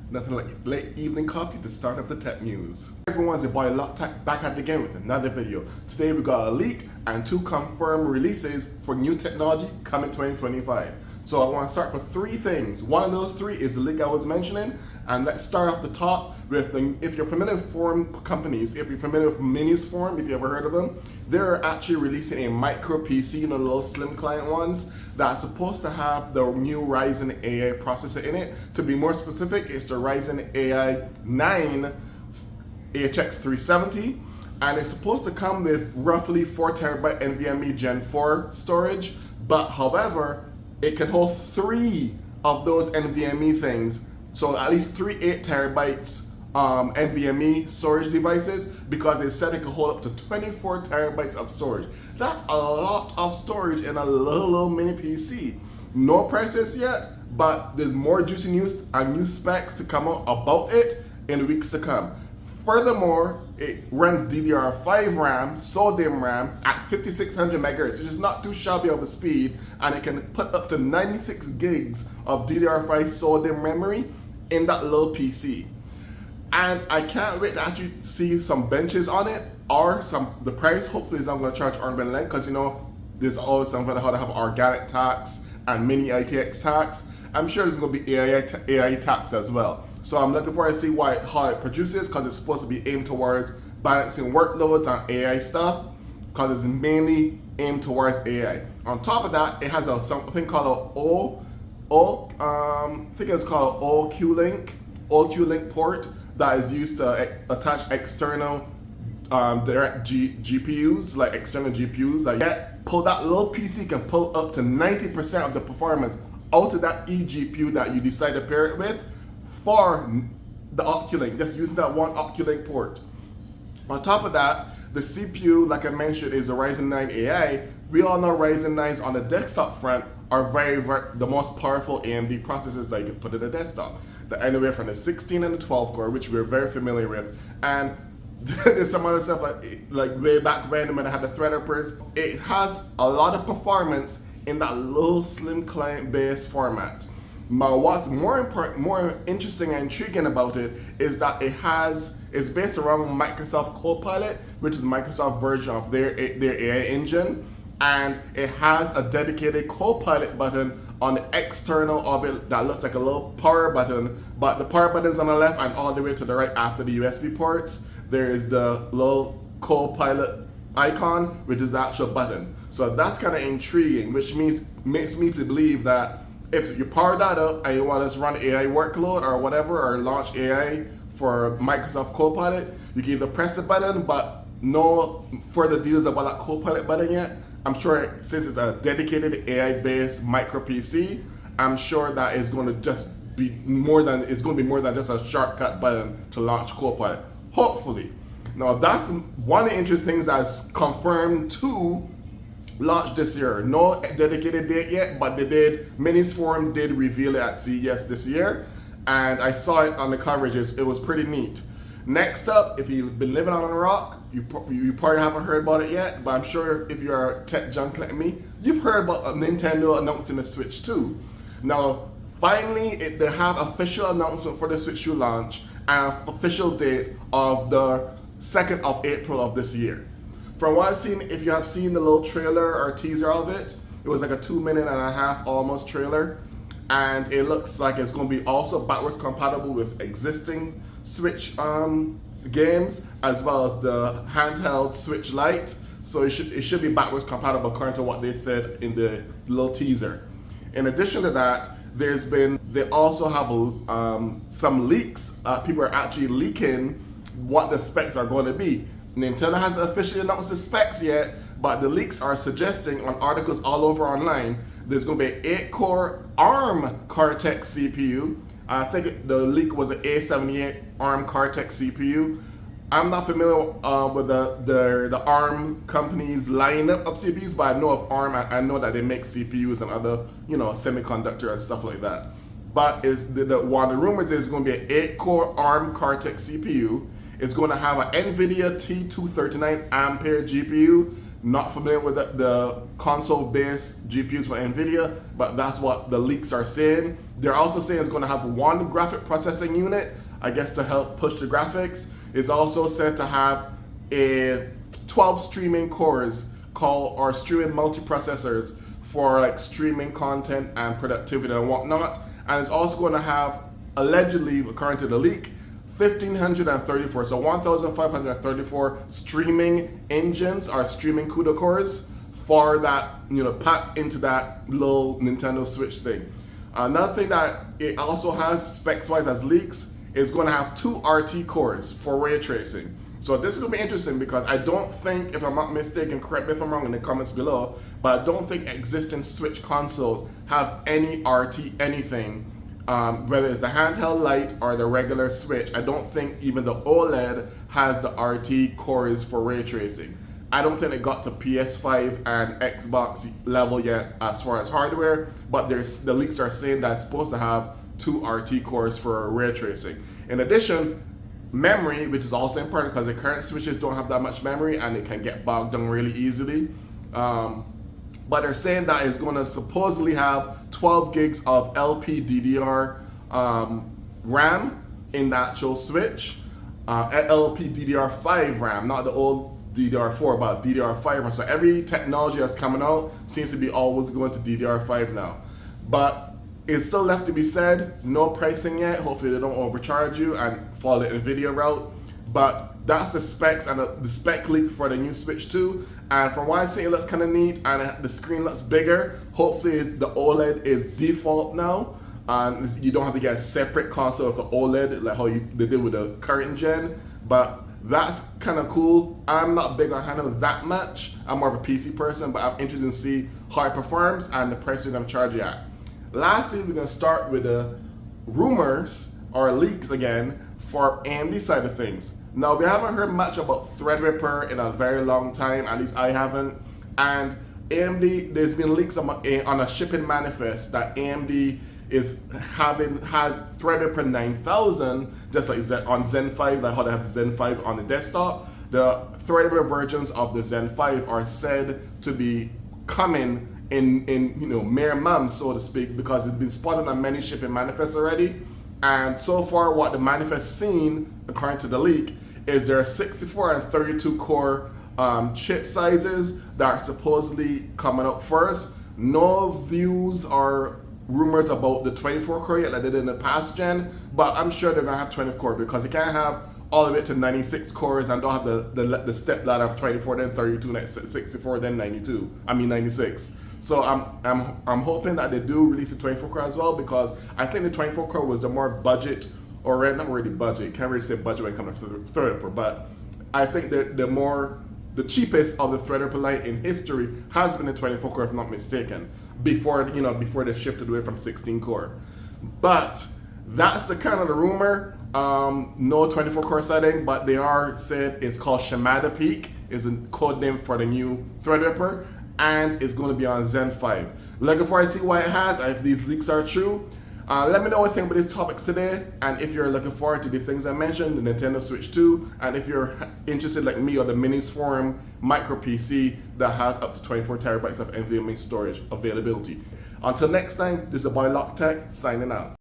Nothing like late evening coffee, the start of the tech news. Hey everyone, it's your boy Lock Tech back at it again with another video. Today we got a leak and 2 confirmed releases for new technology coming 2025. So I want to start with 3 things. One of those 3 is the leak I was mentioning, and let's start off the top with if you're familiar with forum companies, if you're familiar with Minis Forum, if you ever heard of them, they're actually releasing a micro PC, you know, the little slim client ones, that's supposed to have the new Ryzen AI processor in it. To be more specific, it's the Ryzen AI 9 HX 370, and it's supposed to come with roughly 4TB NVMe Gen 4 storage, but however, it can hold 3 of those NVMe things, so at least 3 8TB NVMe storage devices, because it said it could hold up to 24 terabytes of storage. That's a lot of storage in a little mini PC. No prices yet, but there's more juicy news and new specs to come out about it in the weeks to come. Furthermore, it runs DDR5 RAM, SODIMM RAM at 5600 megahertz, which is not too shabby of a speed, and it can put up to 96 gigs of DDR5 SODIMM memory in that little PC. And I can't wait to actually see some benches on it, or the price hopefully is not going to charge arm and leg, because you know there's always something how to have organic tax and mini ITX tax. I'm sure there's going to be AI tax as well. So I'm looking forward to see how it produces, because it's supposed to be aimed towards balancing workloads on AI stuff, because it's mainly aimed towards AI. On top of that, it has something called I think it's called OQ-Link port that is used to attach external direct GPUs, like external GPUs. Like that little PC can pull up to 90% of the performance out of that eGPU that you decide to pair it with for the OQ-Link, just using that one OQ-Link port. On top of that, the CPU, like I mentioned, is the Ryzen 9 AI. We all know Ryzen 9s on the desktop front are the most powerful AMD processors that you can put in a desktop. Anywhere from the 16 and the 12 core, which we're very familiar with. And there's some other stuff like way back when I had the Threadrippers. It has a lot of performance in that little slim client-based format. Now, what's more interesting and intriguing about it is that it's based around Microsoft Copilot, which is Microsoft version of their AI engine, and it has a dedicated Copilot button on the external of it that looks like a little power button, but the power button is on the left, and all the way to the right after the USB ports, there is the little Copilot icon, which is the actual button. So that's kind of intriguing, which makes me believe that if you power that up and you want to run AI workload or whatever, or launch AI for Microsoft Copilot, you can either press the button, but no further details about that Copilot button yet. I'm sure since it's a dedicated AI-based micro PC, I'm sure that it's going to be more than just a shortcut button to launch Copilot. Hopefully. Now that's one of the interesting things that's confirmed to launch this year. No dedicated date yet, but Minis Forum did reveal it at CES this year, and I saw it on the coverages. It was pretty neat. Next up, if you've been living on a rock, you probably haven't heard about it yet, but I'm sure if you're a tech junk like me, you've heard about Nintendo announcing the Switch 2. Now, finally, they have official announcement for the Switch 2 launch and an official date of the 2nd of April of this year. From what I've seen, if you have seen the little trailer or teaser of it, it was like a 2.5-minute almost trailer, and it looks like it's going to be also backwards compatible with existing Switch games, as well as the handheld Switch Lite. So it should be backwards compatible according to what they said in the little teaser. In addition to that, they also have some leaks. People are actually leaking what the specs are going to be. Nintendo hasn't officially announced the specs yet, but the leaks are suggesting on articles all over online there's going to be an 8-core ARM Cortex CPU. I think the leak was an A78 ARM Cortex CPU. I'm not familiar with the ARM company's lineup of CPUs, but I know of ARM. I know that they make CPUs and other, semiconductor and stuff like that. But one of the rumors is going to be an 8-core ARM Cortex CPU. It's going to have an NVIDIA T239 Ampere GPU, Not familiar with the console-based GPUs for NVIDIA, but that's what the leaks are saying. They're also saying it's going to have one graphic processing unit, I guess, to help push the graphics. It's also said to have a 12 streaming cores or streaming multiprocessors for like streaming content and productivity and whatnot. And it's also going to have, allegedly, according to the leak, 1,534, so 1,534 streaming engines or streaming CUDA cores for that, packed into that little Nintendo Switch thing. Another thing that it also has specs-wise as leaks is going to have 2 RT cores for ray tracing. So this is going to be interesting because I don't think, if I'm not mistaken, correct me if I'm wrong in the comments below, but I don't think existing Switch consoles have any RT anything. Whether it's the handheld Lite or the regular Switch, I don't think even the OLED has the RT cores for ray tracing. I don't think it got to PS5 and Xbox level yet as far as hardware, but the leaks are saying that it's supposed to have 2 RT cores for ray tracing. In addition, memory, which is also important because the current Switches don't have that much memory and it can get bogged down really easily. But they're saying that it's going to supposedly have 12 gigs of LPDDR RAM in the actual Switch. LPDDR5 RAM, not the old DDR4, but DDR5 RAM. So every technology that's coming out seems to be always going to DDR5 now. But it's still left to be said, no pricing yet. Hopefully they don't overcharge you and follow the NVIDIA route. But that's the specs and the spec leak for the new Switch 2. And from what I see, it looks kind of neat and the screen looks bigger. Hopefully the OLED is default now. And you don't have to get a separate console with the OLED like how they did with the current gen. But that's kind of cool. I'm not big on handheld that much. I'm more of a PC person, but I'm interested to see how it performs and the price they're going to charge you at. Lastly, we're going to start with the rumors or leaks again for AMD side of things. Now, we haven't heard much about Threadripper in a very long time, at least I haven't. And AMD, there's been leaks on a shipping manifest that AMD has Threadripper 9000, just like on Zen 5, like how they have Zen 5 on the desktop. The Threadripper versions of the Zen 5 are said to be coming in mere months, so to speak, because it's been spotted on many shipping manifests already. And so far, what the manifest seen, according to the leak, is there are 64 and 32 core chip sizes that are supposedly coming up first. No views or rumors about the 24 core yet like they did in the past gen, but I'm sure they're gonna have 24 core because you can't have all of it to 96 cores and don't have the step ladder of 24, then 32, then 64, then 96. So I'm hoping that they do release the 24 core as well, because I think the 24 core was the more budget, or not really budget, can't really say budget when it comes to Threadripper, but I think the cheapest of the Threadripper line in history has been the 24 core, if I'm not mistaken, before they shifted away from 16 core. But that's the kind of the rumor. No 24 core setting, but they are said it's called Shimada Peak, is a code name for the new Threadripper, and it's going to be on Zen 5. Looking forward to see what it has, if these leaks are true. Let me know what you think about these topics today, and if you're looking forward to the things I mentioned, the Nintendo Switch 2, and if you're interested like me or the Minis Forum micro PC that has up to 24 terabytes of NVMe storage availability. Until next time, this is the boy Lock Tech signing out.